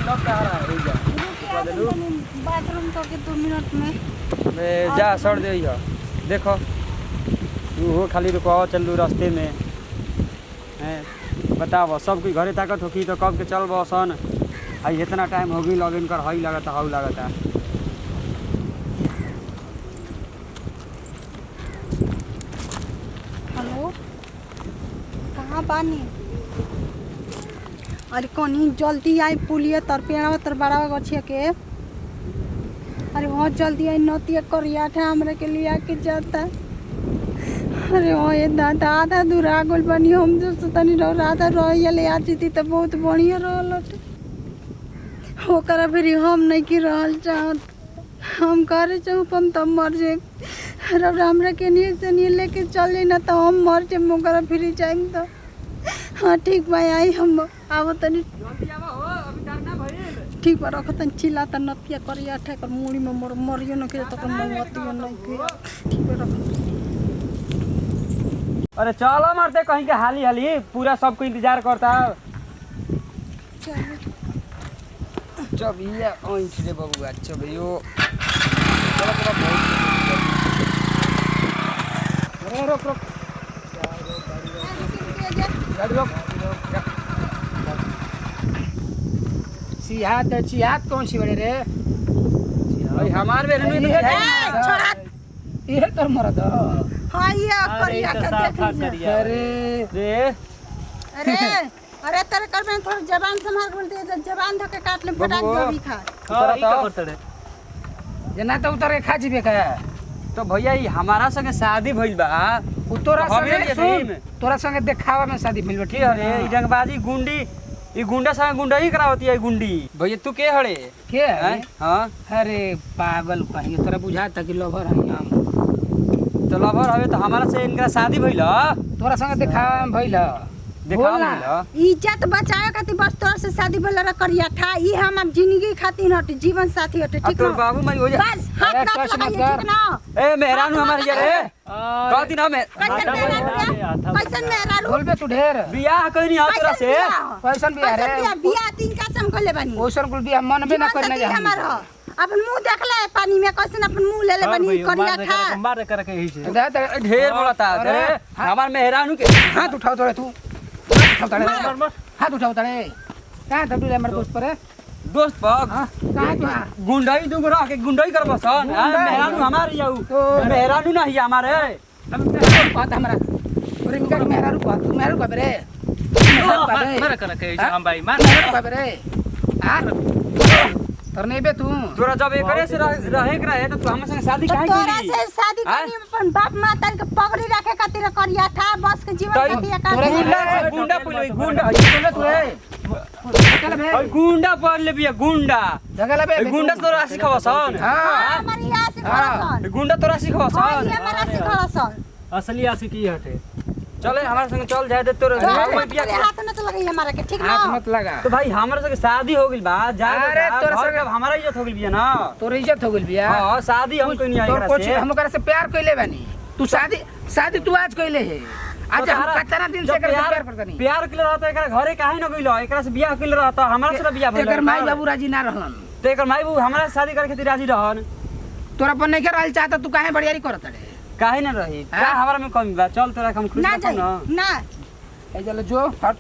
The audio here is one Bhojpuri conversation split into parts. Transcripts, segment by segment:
लग रहा है रुक जा बाथरूम तो के 2 मिनट में मैं जा सड़ दे देखो तू हो खाली रुको चलू रास्ते में हैं बताओ सब कोई घरे ताकत होगी तो कब के चल बसन आई इतना टाइम हो गई लॉगिन कर हई लगता हाउ लगता हेलो कहाँ बानी अरे कहीं जल्दी आई पुलिया तर पेड़ा तर बड़ा गछिया के अरे बहुत जल्दी आई नतिया करिया था हमरे के लिए आके जाता अरे हाँ ये दादा आधा दूर आ गल बनी हम जो तनी राधा रहिया ले आ जीती तो बहुत बढ़िया रहल ओकरा फिर हम नहीं की रहल चाहत हम करे चाहूँ हम तब मर जाए रब हमरा के नहीं से नहीं लेके चले ना तो हम मर जाए ओकरा फिर जाए तो हाँ ठीक भाई आई हम आव तनी ठीक बा रख तनी चिल्ला त नतिया करिया ठेकर मुड़ी में मरियो न के तो मवतियो नहीं के ठीक बा रख अरे चलो मरते कहीं के हाली हाली पूरा सबको इंतजार करता चबिया ओंठ रे बबुआ चबियो चलो चलो अरे रोक रोक गाड़ी रोक सियात कौन सी बड़े रे भाई हमार बेरनु छोड़ा ये तर मरद हां ये करिया के देख अरे रे अरे अरे तेरे कर में थोड़ा जबान संभाल बोलते तो जबान धके काट ले फटाक गोभी खा हां ई का करते रे जना तो उतर के खा जीबे का तो भैया ई हमारा संगे शादी भइल बा तोरा संगे सुन तोरा संगे देखावा में शादी भइल बा ठीक है ई जंगबाजी गुंडी ई गुंडा संगे गुंडा ही करावती है गुंडी भैया तू के हड़े के है हां अरे पागल कहीं तोरा बुझाता कि लवर है हम तो लवर हवे तो हमारा से इनका शादी भइल तोरा संगे देखावा में भइल देखा भइल इज्जत बचावे खातिर बस तोर से शादी भइल करिया था ई हमर जिंदगी खातिर हट जीवन साथी हट ठीक तो बाबू मैं हो जा बस हाथ अरे ना टच मत लगाइए कर। ठीक ना ए मेहरानू हमार ये रे कहती ना मैं कैसन मेहरारू बोलबे तू ढेर बियाह कहीं नहीं तोरा से कैसन बियाह रे बियाह तीन का सम कर ले बनी ओसन कुल बियाह मन में ना करने जा हमर अपन मुंह देख ले पानी में कैसन अपन मुंह ले ले बनी करिया खा मार करके ही से दे ढेर बोलता रे हमार मेहरानू के हाथ उठाओ तोरे तू हाथ उठाओ तड़े कहाँ थपड़ी ले मेरे दोस्त पर दोस्त पग कहाँ तू गुंडाई दुगो रह के गुंडाई करबो सन मेहरानू हमार जाऊ मेहरानू नहीं हमारे बात हमारा पूरे मिका मेरा रुपा तू मेरा रुपा रे मार करके हम भाई मार रे आ तरने बे तू तोरा जब एकरे से रहे के रहे तो तू हमर संग शादी काहे तोरा करी से शादी करनी अपन बाप माता के पगड़ी रखे खातिर करिया था बस के जीवन खातिर का गुंडा पुलई गुंडा तू रे चल बे गुंडा पर ले बिया गुंडा जगह बे गुंडा तोरा सिखवा सन हां हमारी आसी खड़सन गुंडा तोरा सिखवा सन हमारा आसी खड़सन असली आशी की हटे चले हमारे संग चल जाए दे तोरा हाथ न तो लगे हमारा के ठीक ना हाथ मत लगा तो भाई हमारे संग शादी हो गइल बा जा अरे तोरा संग हमारा इज्जत हो गइल बिया ना तोर इज्जत हो गेल बिया हां शादी हम कोई नहीं तोर आएगा कुछ से हम ओकरा से प्यार कइले बानी तू शादी तू आज कइले है आज हम कितना दिन से एकरा से प्यार करतनी प्यार के रहता एकरा घरे काहे न गइलो एकरा से बियाह कइल रहता हमारा से बियाह भइल एकर माई बाबू राजी ना रहलन तो एकर माई बाबू हमारा शादी करे खातिर राजी रहन तोरा पर नहीं रहल चाहता तू काहे बड़ियारी करत रे काहे न रही का हमारा में कमी बा चल तोरा हम खुश ना रखो जाई ना ना ए चल जो हट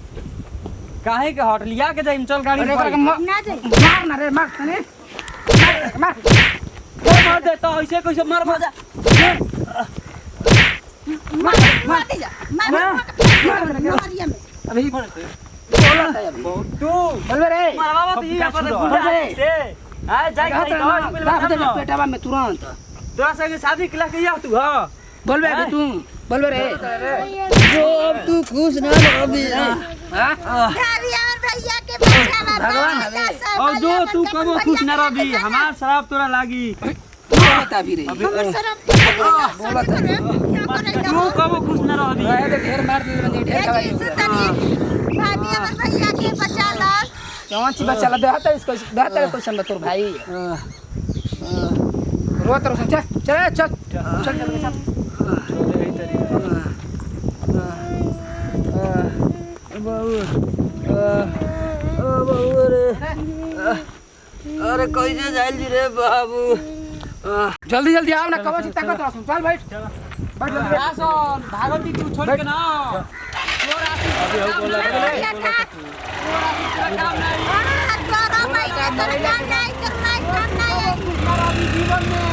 काहे के हट लिया के जाई चल गाड़ी अरे पर एकरा ना जाई मार ना रे मार तने मार मार दे तो ऐसे कैसे मार मजा मार दे जा मार मारिया में अभी बोला था अभी तू बोल रे मारवा तो ये पर गुंडा से आ जाई खाई पेटावा में तुरंत तोरा संग शादी किला के या तू हां बोल बे तू बोल बे रे जो अब तू खुश ना रही हां भाभी और भैया के बच्चा भगवान और जो तू कबो खुश ना रही हमार शराब तोरा लागी बता भी रे हम सरब बोला तू कबो खुश ना रही रहे तो ढेर मार दी ढेर खवाई भाभी और भैया के बच्चा लाल कौन सी बच्चा ला देहता इसको देहता क्वेश्चन बता तोर भाई रोत रो चल चल चल चल बाबू रे अरे कैसे जाइल जी रे बाबू। जल्दी जल्दी आओ ना, कब चिंता करत रहू। चल बैठ बैठ जल्दी। आसन भागवती तू छोड़ के ना। अभी हो बोला तोरा भाई का काम नहीं करना, काम नहीं जीवन में